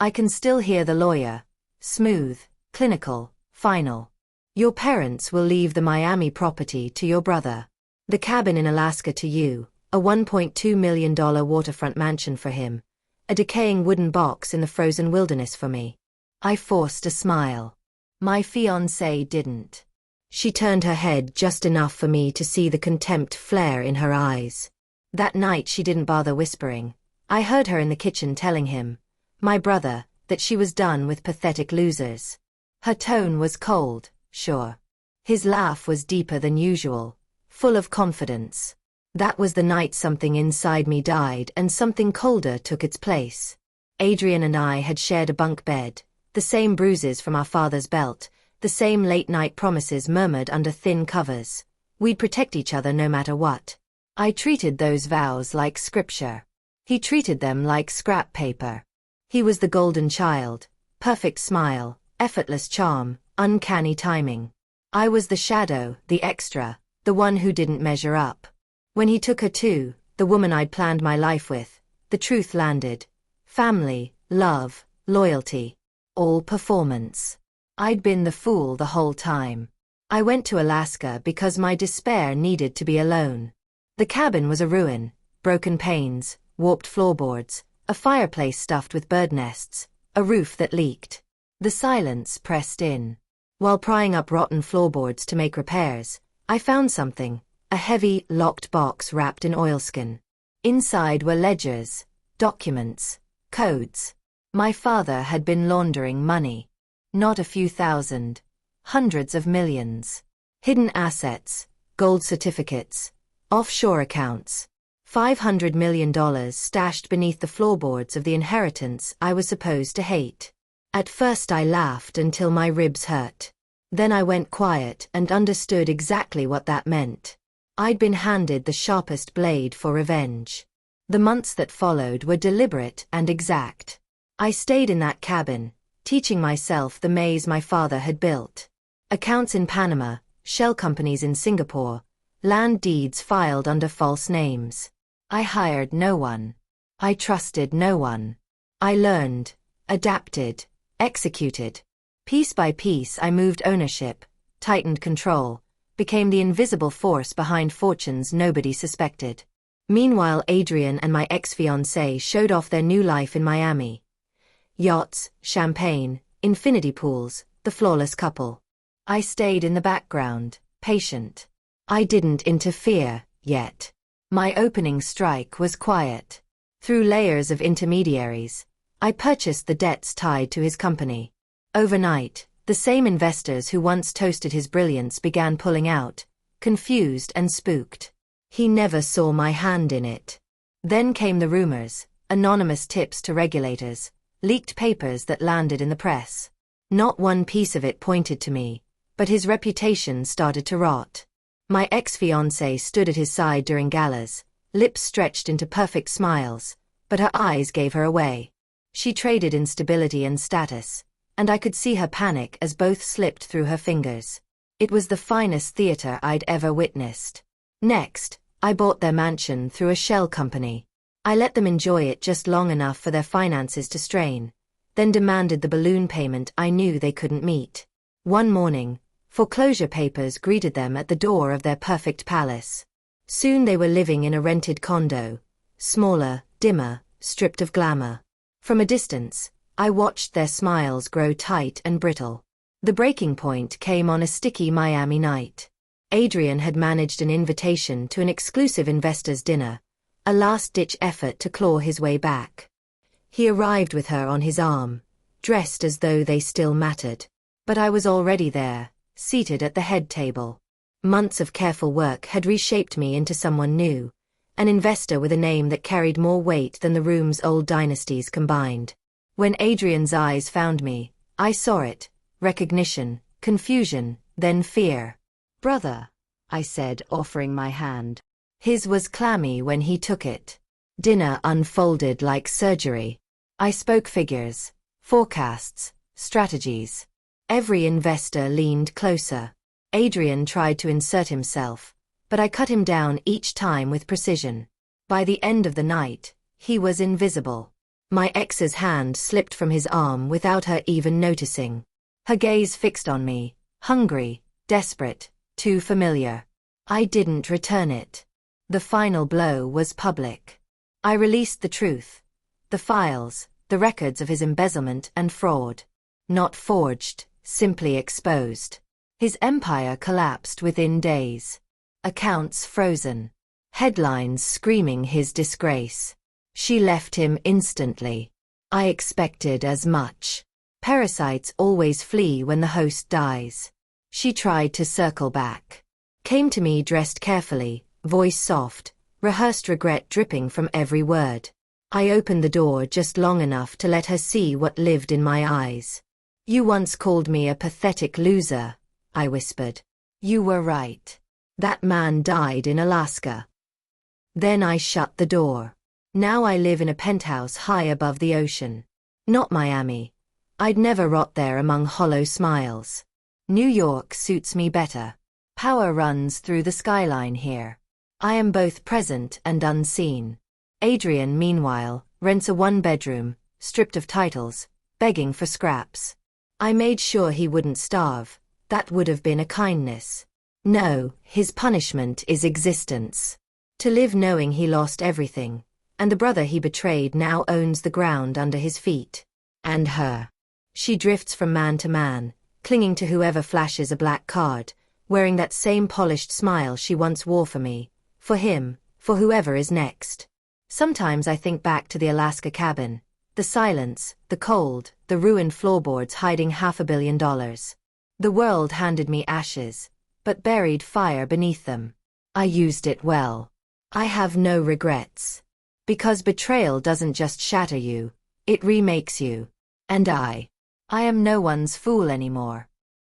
I can still hear the lawyer. Smooth, clinical, final. Your parents will leave the Miami property to your brother. The cabin in Alaska to you, a $1.2 million waterfront mansion for him, a decaying wooden box in the frozen wilderness for me. I forced a smile. My fiancée didn't. She turned her head just enough for me to see the contempt flare in her eyes. That night she didn't bother whispering. I heard her in the kitchen telling him, my brother, that she was done with pathetic losers. Her tone was cold, sure. His laugh was deeper than usual, full of confidence. That was the night something inside me died and something colder took its place. Adrian and I had shared a bunk bed, the same bruises from our father's belt, the same late-night promises murmured under thin covers. We'd protect each other no matter what. I treated those vows like scripture. He treated them like scrap paper. He was the golden child, perfect smile, effortless charm, uncanny timing. I was the shadow, the extra, the one who didn't measure up. When he took her too, the woman I'd planned my life with, the truth landed. Family, love, loyalty. All performance. I'd been the fool the whole time. I went to Alaska because my despair needed to be alone. The cabin was a ruin, broken panes, warped floorboards, a fireplace stuffed with bird nests, a roof that leaked. The silence pressed in. While prying up rotten floorboards to make repairs, I found something, a heavy, locked box wrapped in oilskin. Inside were ledgers, documents, codes. My father had been laundering money. Not a few thousand, hundreds of millions. Hidden assets, gold certificates, offshore accounts. $500 million stashed beneath the floorboards of the inheritance I was supposed to hate. At first I laughed until my ribs hurt. Then I went quiet and understood exactly what that meant. I'd been handed the sharpest blade for revenge. The months that followed were deliberate and exact. I stayed in that cabin, teaching myself the maze my father had built. Accounts in Panama, shell companies in Singapore, land deeds filed under false names. I hired no one. I trusted no one. I learned, adapted, executed. Piece by piece I moved ownership, tightened control, became the invisible force behind fortunes nobody suspected. Meanwhile Adrian and my ex-fiancée showed off their new life in Miami. Yachts, champagne, infinity pools, the flawless couple. I stayed in the background, patient. I didn't interfere, yet. My opening strike was quiet. Through layers of intermediaries, I purchased the debts tied to his company. Overnight, the same investors who once toasted his brilliance began pulling out, confused and spooked. He never saw my hand in it. Then came the rumors, anonymous tips to regulators, leaked papers that landed in the press. Not one piece of it pointed to me, but his reputation started to rot. My ex-fiancée stood at his side during galas, lips stretched into perfect smiles, but her eyes gave her away. She traded instability and status, and I could see her panic as both slipped through her fingers. It was the finest theater I'd ever witnessed. Next, I bought their mansion through a shell company. I let them enjoy it just long enough for their finances to strain, then demanded the balloon payment I knew they couldn't meet. One morning, foreclosure papers greeted them at the door of their perfect palace. Soon they were living in a rented condo, smaller, dimmer, stripped of glamour. From a distance, I watched their smiles grow tight and brittle. The breaking point came on a sticky Miami night. Adrian had managed an invitation to an exclusive investors' dinner, a last-ditch effort to claw his way back. He arrived with her on his arm, dressed as though they still mattered. But I was already there, seated at the head table. Months of careful work had reshaped me into someone new, an investor with a name that carried more weight than the room's old dynasties combined. When Adrian's eyes found me, I saw it, recognition, confusion, then fear. "Brother," I said, offering my hand. His was clammy when he took it. Dinner unfolded like surgery. I spoke figures, forecasts, strategies. Every investor leaned closer. Adrian tried to insert himself, but I cut him down each time with precision. By the end of the night, he was invisible. My ex's hand slipped from his arm without her even noticing. Her gaze fixed on me, hungry, desperate, too familiar. I didn't return it. The final blow was public. I released the truth. The files, the records of his embezzlement and fraud. Not forged, simply exposed. His empire collapsed within days. Accounts frozen. Headlines screaming his disgrace. She left him instantly. I expected as much. Parasites always flee when the host dies. She tried to circle back. Came to me dressed carefully, voice soft, rehearsed regret dripping from every word. I opened the door just long enough to let her see what lived in my eyes. You once called me a pathetic loser, I whispered. You were right. That man died in Alaska. Then I shut the door. Now I live in a penthouse high above the ocean. Not Miami. I'd never rot there among hollow smiles. New York suits me better. Power runs through the skyline here. I am both present and unseen. Adrian, meanwhile, rents a one-bedroom, stripped of titles, begging for scraps. I made sure he wouldn't starve. That would have been a kindness. No, his punishment is existence. To live knowing he lost everything, and the brother he betrayed now owns the ground under his feet. And her. She drifts from man to man, clinging to whoever flashes a black card, wearing that same polished smile she once wore for me, for him, for whoever is next. Sometimes I think back to the Alaska cabin, the silence, the cold, the ruined floorboards hiding $500 million. The world handed me ashes, but buried fire beneath them. I used it well. I have no regrets. Because betrayal doesn't just shatter you, it remakes you. And I am no one's fool anymore.